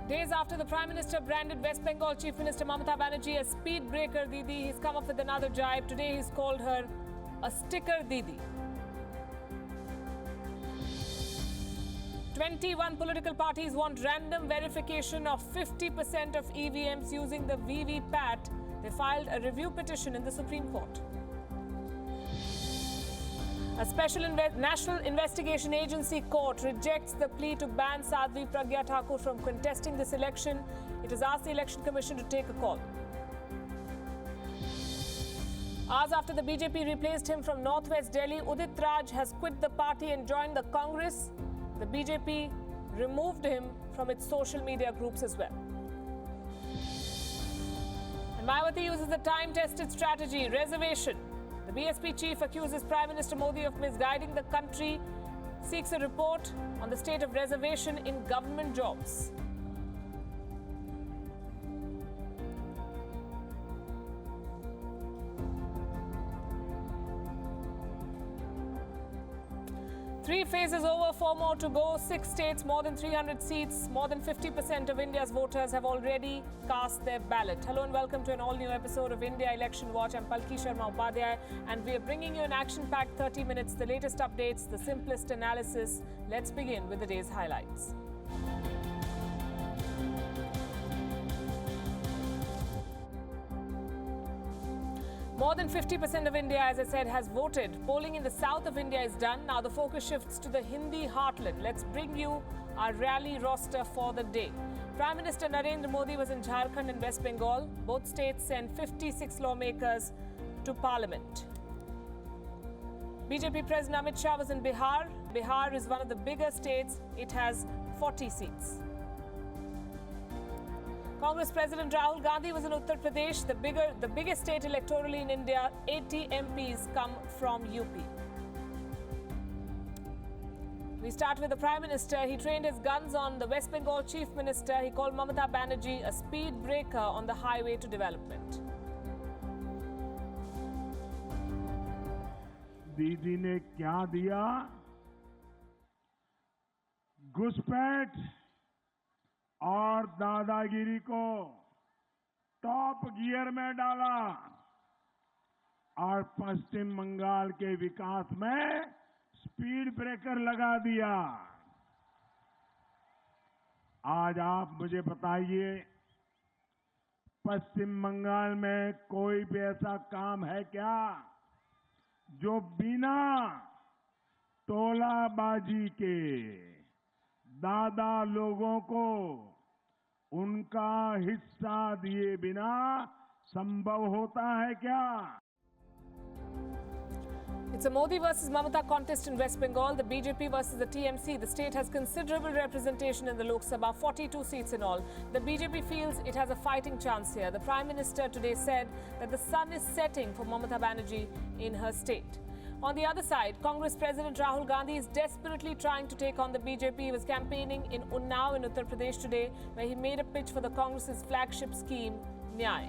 Days after the Prime Minister branded West Bengal Chief Minister Mamata Banerjee a speed breaker Didi, he's come up with another jibe. Today he's called her a sticker Didi. 21 political parties want random verification of 50% of EVMs using the VVPAT. They filed a review petition in the Supreme Court. A special National Investigation Agency court rejects the plea to ban Sadhvi Pragya Thakur from contesting this election. It has asked the Election Commission to take a call. Hours after the BJP replaced him from Northwest Delhi, Udit Raj has quit the party and joined the Congress. The BJP removed him from its social media groups as well. And Mayawati uses the time-tested strategy, reservation. The BSP chief accuses Prime Minister Modi of misguiding the country, seeks a report on the state of reservation in government jobs. Three phases over, 4 more to go. 6 states, more than 300 seats. More than 50% of India's voters have already cast their ballot. Hello and welcome to an all-new episode of India Election Watch. I'm Palki Sharma Upadhyay and we are bringing you an action-packed 30 minutes, the latest updates, the simplest analysis. Let's begin with the day's highlights. More than 50% of India, as I said, has voted. Polling in the south of India is done. Now the focus shifts to the Hindi heartland. Let's bring you our rally roster for the day. Prime Minister Narendra Modi was in Jharkhand and West Bengal. Both states sent 56 lawmakers to parliament. BJP President Amit Shah was in Bihar. Bihar is one of the bigger states. It has 40 seats. Congress President Rahul Gandhi was in Uttar Pradesh, the biggest state electorally in India. 80 MPs come from UP. We start with the Prime Minister. He trained his guns on the West Bengal Chief Minister. He called Mamata Banerjee a speed breaker on the highway to development. दीदी ने क्या दिया? घुसपैठ और दादागिरी को top gear में डाला और पश्चिम बंगाल के विकास में स्पीड ब्रेकर लगा दिया। आज आप मुझे बताइए, पश्चिम बंगाल में कोई भी ऐसा काम है क्या जो बिना टोलाबाजी के दादा लोगों को उनका हिस्सा दिए बिना संभव होता है क्या? It's a Modi versus Mamata contest in West Bengal. The BJP versus the TMC. The state has considerable representation in the Lok Sabha, 42 seats in all. The BJP feels it has a fighting chance here. The Prime Minister today said that the sun is setting for Mamata Banerjee in her state. On the other side, Congress President Rahul Gandhi is desperately trying to take on the BJP. He was campaigning in Unnao in Uttar Pradesh today, where he made a pitch for the Congress's flagship scheme, Nyay.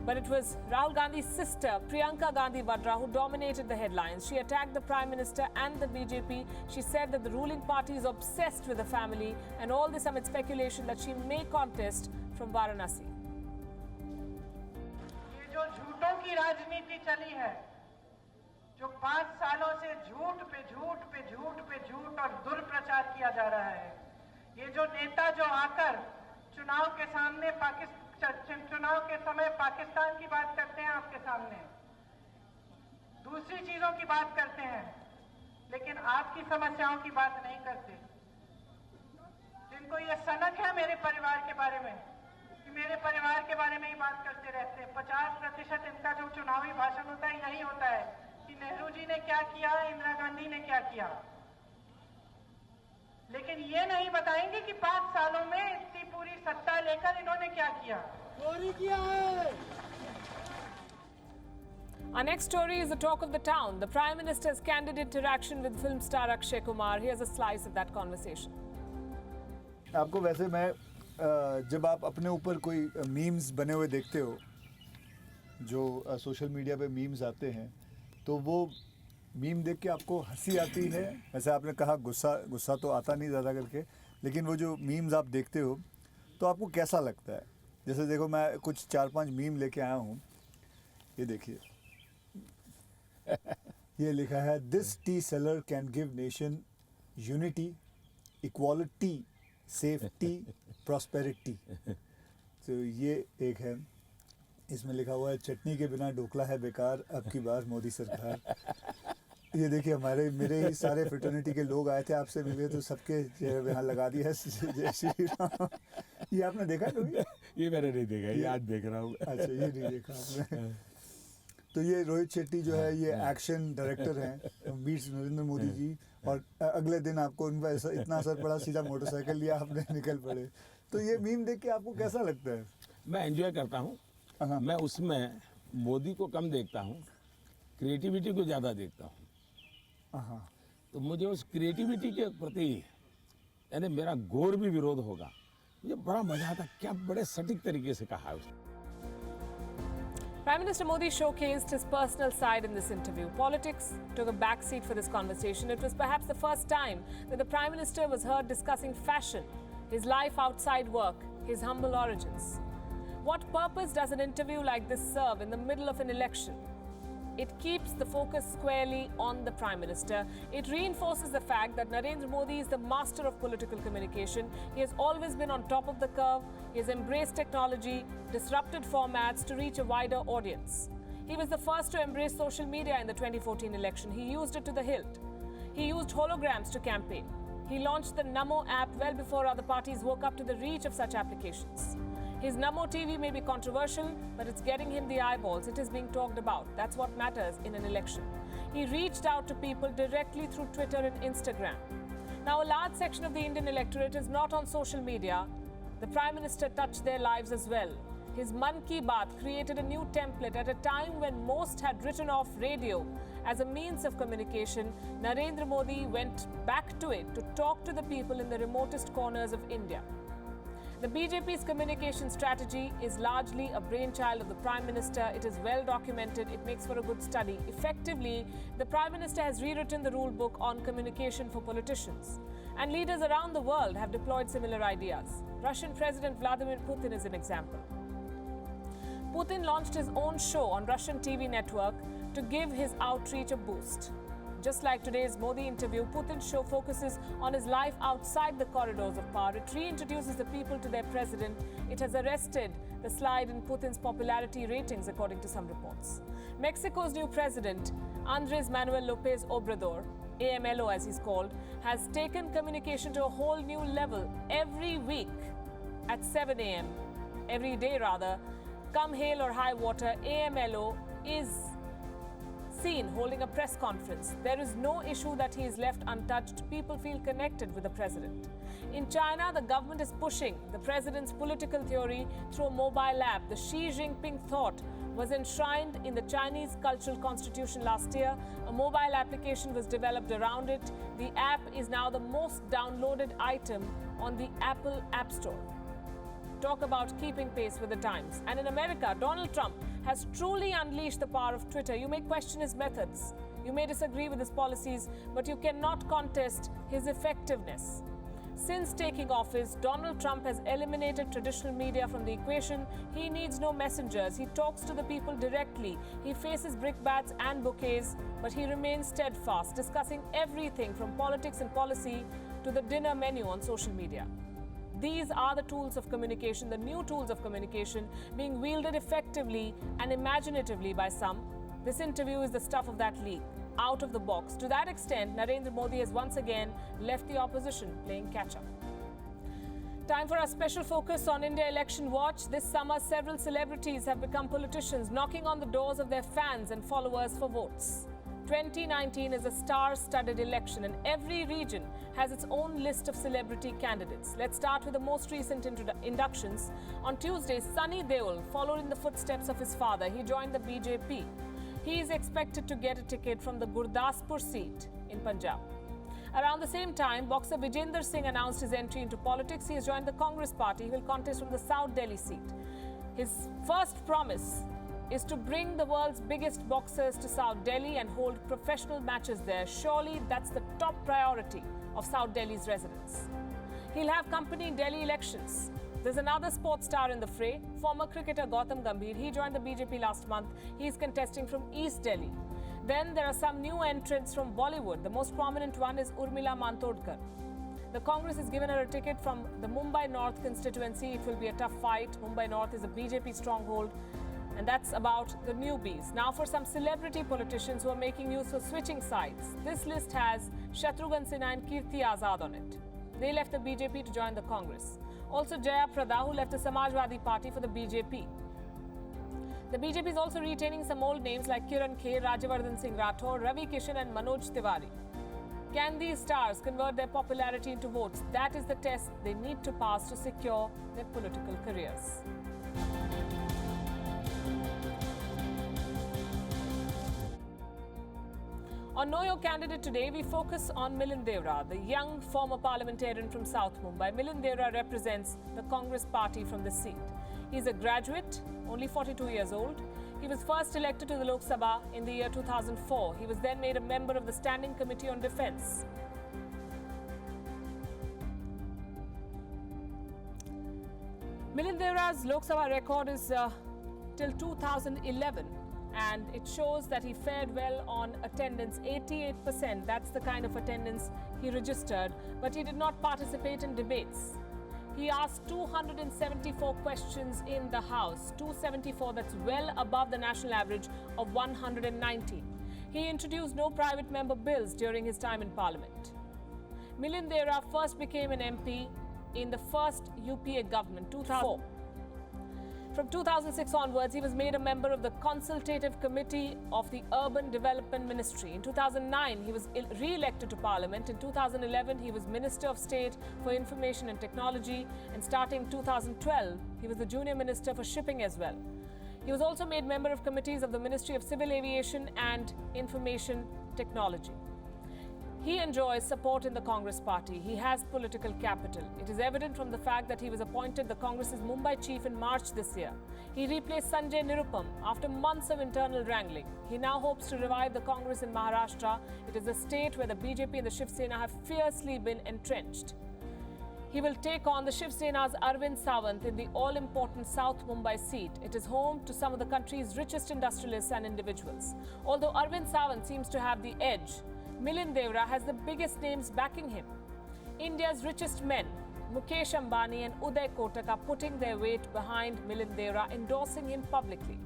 But it was Rahul Gandhi's sister, Priyanka Gandhi Vadra, who dominated the headlines. She attacked the Prime Minister and the BJP. She said that the ruling party is obsessed with the family, and all this amid speculation that she may contest from Varanasi. ये जो झूठों की राजनीति चली है, जो 5 सालों से झूठ पे झूठ पे झूठ पे झूठ और दुर्प्रचार किया जा रहा है, ये जो नेता जो आकर चुनाव के समय पाकिस्तान की बात करते हैं आपके सामने, दूसरी चीजों की बात करते हैं, लेकिन आपकी समस्याओं की बात नहीं करते। जिनको ये सनक है मेरे परिवार के बारे में, कि मेरे परिवार के बारे में ही बात करते रहते हैं। 50% इनका जो चुनावी भाषण होता है यही होता है कि नेहरू जी ने क्या किया, इंदिरा गांधी ने क्या किया, लेकिन ये नहीं बताएंगे कि 5 सालों में इतनी पूरी सत्ता लेकर इन्होंने क्या किया, चोरी किया है। Our next story is the talk of the town. The Prime Minister's candid interaction with film star Akshay Kumar. Here's a slice of that conversation. आपको वैसे मैं जब आप अपने ऊपर कोई मीम्स बने हुए देखते हो, जो सोशल मीडिया पे मीम्स आते हैं, तो वो मीम देख के आपको हंसी आती है। वैसे आपने कहा गुस्सा तो आता नहीं ज़्यादा करके, लेकिन वो जो मीम्स आप देखते हो तो आपको कैसा लगता है? जैसे देखो, मैं कुछ 4-5 मीम लेके आया हूँ, ये देखिए। ये लिखा है, this T seller can give nation unity, equality, safety, prosperity. तो ये एक है। इसमें लिखा हुआ है, चटनी के बिना ढोकला है बेकार, अब की बार मोदी सरकार। ये देखिए, मेरे ही सारे फ्रेटर्निटी के लोग आए थे, आपसे मिले तो सबके चेहरे पे यहाँ लगा दिया है जय श्री राम। ये आपने देखा कभी? ये मैंने नहीं देखा, ये आज देख रहा हूँ। अच्छा, ये नहीं देखा आपने? तो ये रोहित शेट्टी जो है, ये एक्शन डायरेक्टर हैं, मीट्स नरेंद्र मोदी जी, और अगले दिन आपको उन पर इतना असर पड़ा, सीधा मोटरसाइकिल लिया आपने, निकल पड़े। तो ये मीम देख के आपको कैसा लगता है? मैं एंजॉय करता हूँ। मैं उसमें मोदी को कम देखता हूँ, क्रिएटिविटी को ज़्यादा देखता हूँ। हाँ, तो मुझे उस क्रिएटिविटी के प्रति, यानी मेरा घोर भी विरोध होगा, मुझे बड़ा मजा आता। क्या बड़े सटीक तरीके से कहा है उसने। Prime Minister Modi showcased his personal side in this interview. Politics took a backseat for this conversation. It was perhaps the first time that the Prime Minister was heard discussing fashion, his life outside work, his humble origins. What purpose does an interview like this serve in the middle of an election? It keeps the focus squarely on the Prime Minister. It reinforces the fact that Narendra Modi is the master of political communication. He has always been on top of the curve. He has embraced technology, disrupted formats to reach a wider audience. He was the first to embrace social media in the 2014 election. He used it to the hilt. He used holograms to campaign. He launched the Namo app well before other parties woke up to the reach of such applications. His Namo TV may be controversial, but it's getting him the eyeballs. It is being talked about. That's what matters in an election. He reached out to people directly through Twitter and Instagram. Now, a large section of the Indian electorate is not on social media. The Prime Minister touched their lives as well. His Mann Ki Baat created a new template at a time when most had written off radio as a means of communication. Narendra Modi went back to it to talk to the people in the remotest corners of India. The BJP's communication strategy is largely a brainchild of the Prime Minister. It is well documented. It makes for a good study. Effectively, the Prime Minister has rewritten the rule book on communication for politicians. And leaders around the world have deployed similar ideas. Russian President Vladimir Putin is an example. Putin launched his own show on Russian TV network to give his outreach a boost. Just like today's Modi interview, Putin's show focuses on his life outside the corridors of power. It reintroduces the people to their president. It has arrested the slide in Putin's popularity ratings, according to some reports. Mexico's new president, Andres Manuel Lopez Obrador, AMLO as he's called, has taken communication to a whole new level. Every week at 7 a.m., every day rather, come hail or high water, AMLO is seen holding a press conference. There is no issue that he is left untouched. People feel connected with the president. In China, the government is pushing the president's political theory through a mobile app. The Xi Jinping thought was enshrined in the Chinese cultural constitution last year. A mobile application was developed around it. The app is now the most downloaded item on the Apple App Store. Talk about keeping pace with the times. And in America, Donald Trump has truly unleashed the power of Twitter. You may question his methods, you may disagree with his policies, but you cannot contest his effectiveness. Since taking office, Donald Trump has eliminated traditional media from the equation. He needs no messengers. He talks to the people directly. He faces brickbats and bouquets, but he remains steadfast, discussing everything from politics and policy to the dinner menu on social media. These are the tools of communication, the new tools of communication being wielded effectively and imaginatively by some. This interview is the stuff of that league, out of the box. To that extent, Narendra Modi has once again left the opposition playing catch-up. Time for our special focus on India Election Watch. This summer, several celebrities have become politicians, knocking on the doors of their fans and followers for votes. 2019 is a star-studded election and every region has its own list of celebrity candidates. Let's start with the most recent inductions. On Tuesday, Sunny Deol followed in the footsteps of his father. He joined the BJP. He is expected to get a ticket from the Gurdaspur seat in Punjab. Around the same time, boxer Vijender Singh announced his entry into politics. He has joined the Congress party. He will contest from the South Delhi seat. His first promise is to bring the world's biggest boxers to South Delhi and hold professional matches there. Surely that's the top priority of South Delhi's residents. He'll have company in Delhi elections. There's another sports star in the fray, former cricketer Gautam Gambhir. He joined the BJP last month. He's contesting from East Delhi. Then there are some new entrants from Bollywood. The most prominent one is Urmila Matondkar. The Congress has given her a ticket from the Mumbai North constituency. It will be a tough fight. Mumbai North is a BJP stronghold. And that's about the newbies. Now for some celebrity politicians who are making news for switching sides. This list has Shatrughan Sinha and Kirti Azad on it. They left the BJP to join the Congress. Also Jaya Prada, who left the Samajwadi Party for the BJP. The BJP is also retaining some old names like Kiran Kher, Rajyavardhan Singh Rathore, Ravi Kishan and Manoj Tiwari. Can these stars convert their popularity into votes? That is the test they need to pass to secure their political careers. On Know Your Candidate today, we focus on Milind Deora, the young former parliamentarian from South Mumbai. Milind Deora represents the Congress party from this seat. He's a graduate, only 42 years old. He was first elected to the Lok Sabha in the year 2004. He was then made a member of the Standing Committee on Defence. Milind Deora's Lok Sabha record is till 2011. And it shows that he fared well on attendance, 88%. That's the kind of attendance he registered. But he did not participate in debates. He asked 274 questions in the House, 274, that's well above the national average of 190. He introduced no private member bills during his time in Parliament. Milind Deora first became an MP in the first UPA government, 2004. From 2006 onwards, he was made a member of the Consultative Committee of the Urban Development Ministry. In 2009, he was re-elected to Parliament. In 2011, he was Minister of State for Information and Technology. And starting 2012, he was the Junior Minister for Shipping as well. He was also made member of committees of the Ministry of Civil Aviation and Information Technology. He enjoys support in the Congress party. He has political capital. It is evident from the fact that he was appointed the Congress's Mumbai chief in March this year. He replaced Sanjay Nirupam after months of internal wrangling. He now hopes to revive the Congress in Maharashtra. It is a state where the BJP and the Shiv Sena have fiercely been entrenched. He will take on the Shiv Sena's Arvind Sawant in the all-important South Mumbai seat. It is home to some of the country's richest industrialists and individuals. Although Arvind Sawant seems to have the edge, Milind Deora has the biggest names backing him. India's richest men, Mukesh Ambani and Uday Kotak, are putting their weight behind Milind Deora, endorsing him publicly.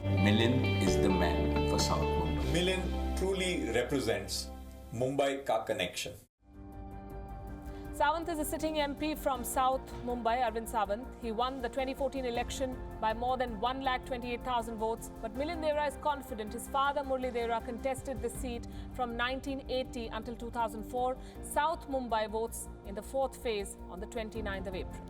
Milind is the man for South Mumbai. Milind truly represents Mumbai ka connection. Sawant is a sitting MP from South Mumbai, Arvind Sawant. He won the 2014 election by more than 128,000 votes. But Milind Deora is confident. His father, Murli Deora, contested this seat from 1980 until 2004. South Mumbai votes in the fourth phase on the 29th of April.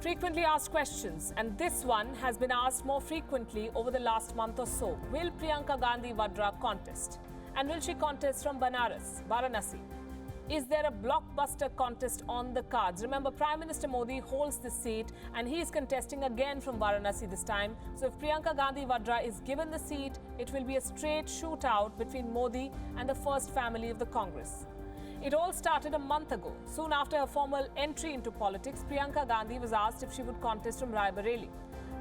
Frequently asked questions, and this one has been asked more frequently over the last month or so. Will Priyanka Gandhi Vadra contest? And will she contest from Banaras, Varanasi? Is there a blockbuster contest on the cards? Remember, Prime Minister Modi holds this seat and he is contesting again from Varanasi this time. So if Priyanka Gandhi Vadra is given the seat, it will be a straight shootout between Modi and the first family of the Congress. It all started a month ago. Soon after her formal entry into politics, Priyanka Gandhi was asked if she would contest from Rai Bareli.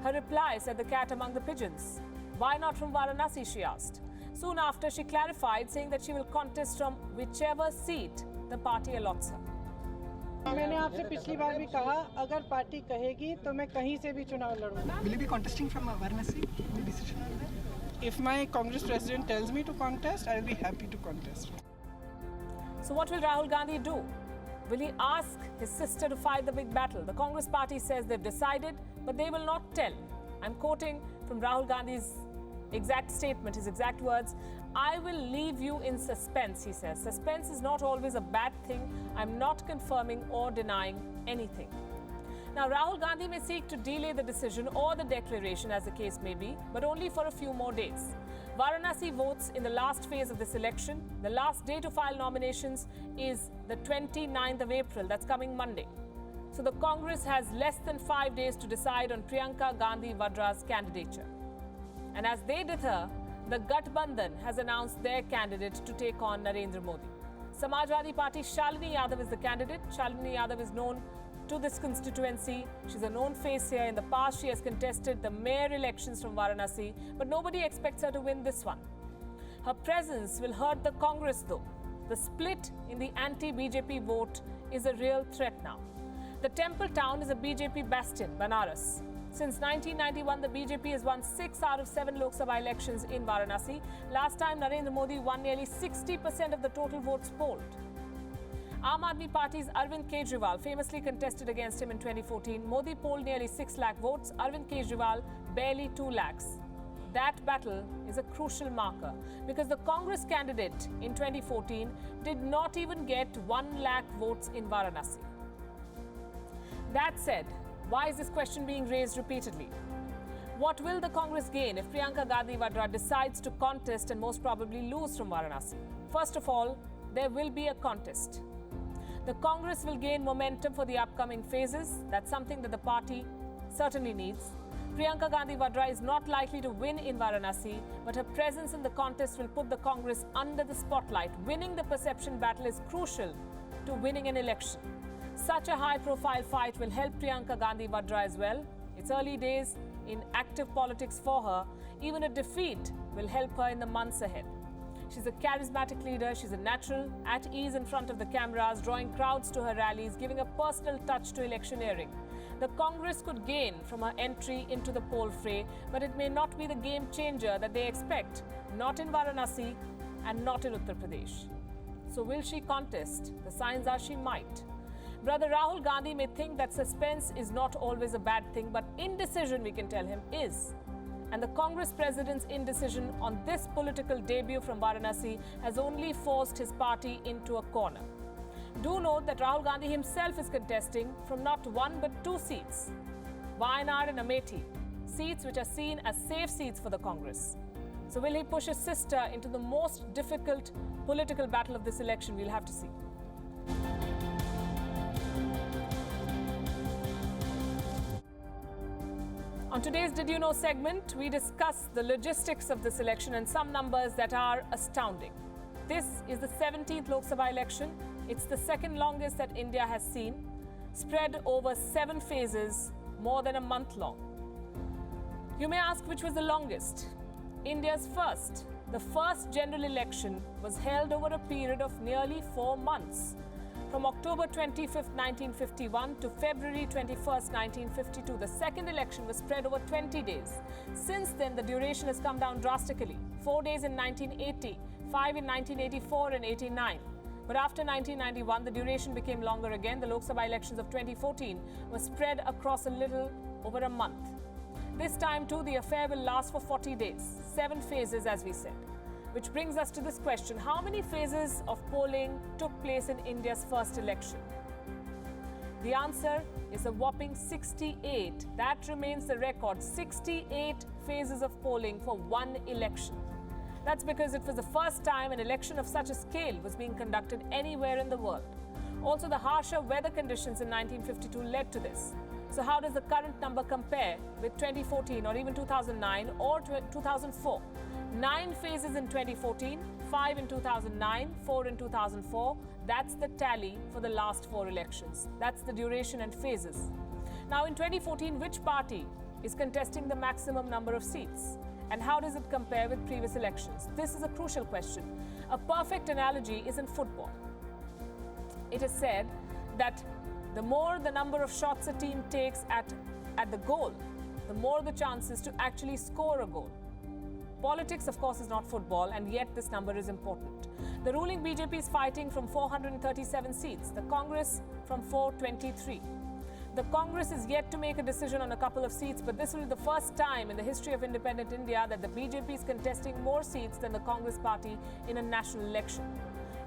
Her reply set the cat among the pigeons. Why not from Varanasi, she asked. Soon after, she clarified, saying that she will contest from whichever seat the party allots her. मैंने आपसे पिछली बार भी कहा, अगर party कहेगी तो मैं कहीं से भी चुनाव लड़ूंगा. Will you be contesting from Varanasi? Any decision on that? If my Congress president tells me to contest, I will be happy to contest. So what will Rahul Gandhi do? Will he ask his sister to fight the big battle? The Congress party says they've decided, but they will not tell. I'm quoting from Rahul Gandhi's exact statement, his exact words. I will leave you in suspense, he says. Suspense is not always a bad thing. I'm not confirming or denying anything. Now, Rahul Gandhi may seek to delay the decision or the declaration, as the case may be, but only for a few more days. Varanasi votes in the last phase of this election. The last day to file nominations is the 29th of April. That's coming Monday. So the Congress has less than 5 days to decide on Priyanka Gandhi Vadra's candidature. And as they dither, the Gathbandhan has announced their candidate to take on Narendra Modi. Samajwadi Party Shalini Yadav is the candidate. Shalini Yadav is known to this constituency. She's a known face here. In the past, she has contested the mayor elections from Varanasi, but nobody expects her to win this one. Her presence will hurt the Congress though. The split in the anti-BJP vote is a real threat now. The temple town is a BJP bastion, Banaras. Since 1991, the BJP has won 6 out of 7 Lok Sabha elections in Varanasi. Last time, Narendra Modi won nearly 60% of the total votes polled. Aam Aadmi Party's Arvind Kejriwal famously contested against him in 2014. Modi polled nearly 6 lakh votes, Arvind Kejriwal barely 2 lakhs. That battle is a crucial marker because the Congress candidate in 2014 did not even get 1 lakh votes in Varanasi. That said, why is this question being raised repeatedly? What will the Congress gain if Priyanka Gandhi Vadra decides to contest and most probably lose from Varanasi? First of all, there will be a contest. The Congress will gain momentum for the upcoming phases. That's something that the party certainly needs. Priyanka Gandhi Vadra is not likely to win in Varanasi, but her presence in the contest will put the Congress under the spotlight. Winning the perception battle is crucial to winning an election. Such a high-profile fight will help Priyanka Gandhi Vadra as well. It's early days in active politics for her. Even a defeat will help her in the months ahead. She's a charismatic leader. She's a natural, at ease in front of the cameras, drawing crowds to her rallies, giving a personal touch to electioneering. The Congress could gain from her entry into the poll fray, but it may not be the game changer that they expect. Not in Varanasi and not in Uttar Pradesh. So will she contest? The signs are she might. Brother Rahul Gandhi may think that suspense is not always a bad thing, but indecision, we can tell him, is. And the Congress president's indecision on this political debut from Varanasi has only forced his party into a corner. Do note that Rahul Gandhi himself is contesting from not 1 but 2 seats, Wayanad and Amethi, seats which are seen as safe seats for the Congress. So will he push his sister into the most difficult political battle of this election? We'll have to see. On today's Did You Know segment, we discuss the logistics of this election and some numbers that are astounding. This is the 17th Lok Sabha election. It's the second longest that India has seen, spread over 7 phases, more than a month long. You may ask which was the longest. India's first. The first general election was held over a period of nearly 4 months. From October 25th, 1951 to February 21st, 1952, the second election was spread over 20 days. Since then, the duration has come down drastically. 4 days in 1980, 5 in 1984 and 89. But after 1991, the duration became longer again. The Lok Sabha elections of 2014 were spread across a little over a month. This time too, the affair will last for 40 days, 7 phases as we said. Which brings us to this question: how many phases of polling took place in India's first election? The answer is a whopping 68. That remains the record. 68 phases of polling for one election. That's because it was the first time an election of such a scale was being conducted anywhere in the world. Also, the harsher weather conditions in 1952 led to this. So how does the current number compare with 2014 or even 2009 or 2004? 9 phases in 2014, 5 in 2009, 4 in 2004. That's the tally for the last 4 elections. That's the duration and phases. Now in 2014, which party is contesting the maximum number of seats? And how does it compare with previous elections? This is a crucial question. A perfect analogy is in football. It is said that the more the number of shots a team takes at the goal, the more the chances to actually score a goal. Politics, of course, is not football, and yet this number is important. The ruling BJP is fighting from 437 seats, the Congress from 423. The Congress is yet to make a decision on a couple of seats, but this will be the first time in the history of independent India that the BJP is contesting more seats than the Congress party in a national election.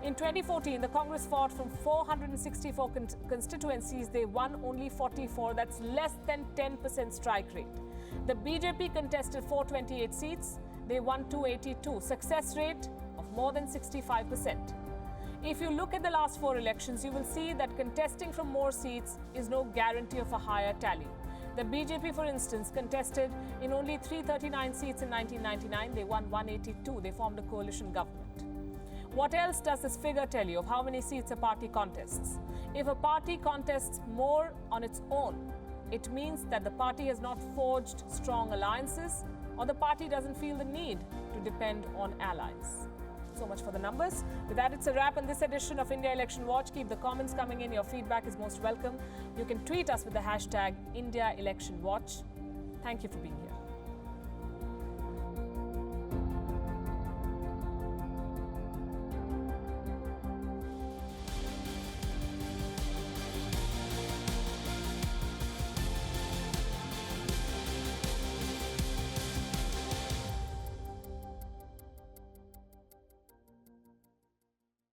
In 2014, the Congress fought from 464 constituencies. They won only 44. That's less than 10% strike rate. The BJP contested 428 seats. They won 282. Success rate of more than 65%. If you look at the last 4 elections, you will see that contesting from more seats is no guarantee of a higher tally. The BJP, for instance, contested in only 339 seats in 1999. They won 182. They formed a coalition government. What else does this figure tell you of how many seats a party contests? If a party contests more on its own, it means that the party has not forged strong alliances, or the party doesn't feel the need to depend on allies. So much for the numbers. With that, it's a wrap on this edition of India Election Watch. Keep the comments coming in. Your feedback is most welcome. You can tweet us with the hashtag India Election Watch. Thank you for being here.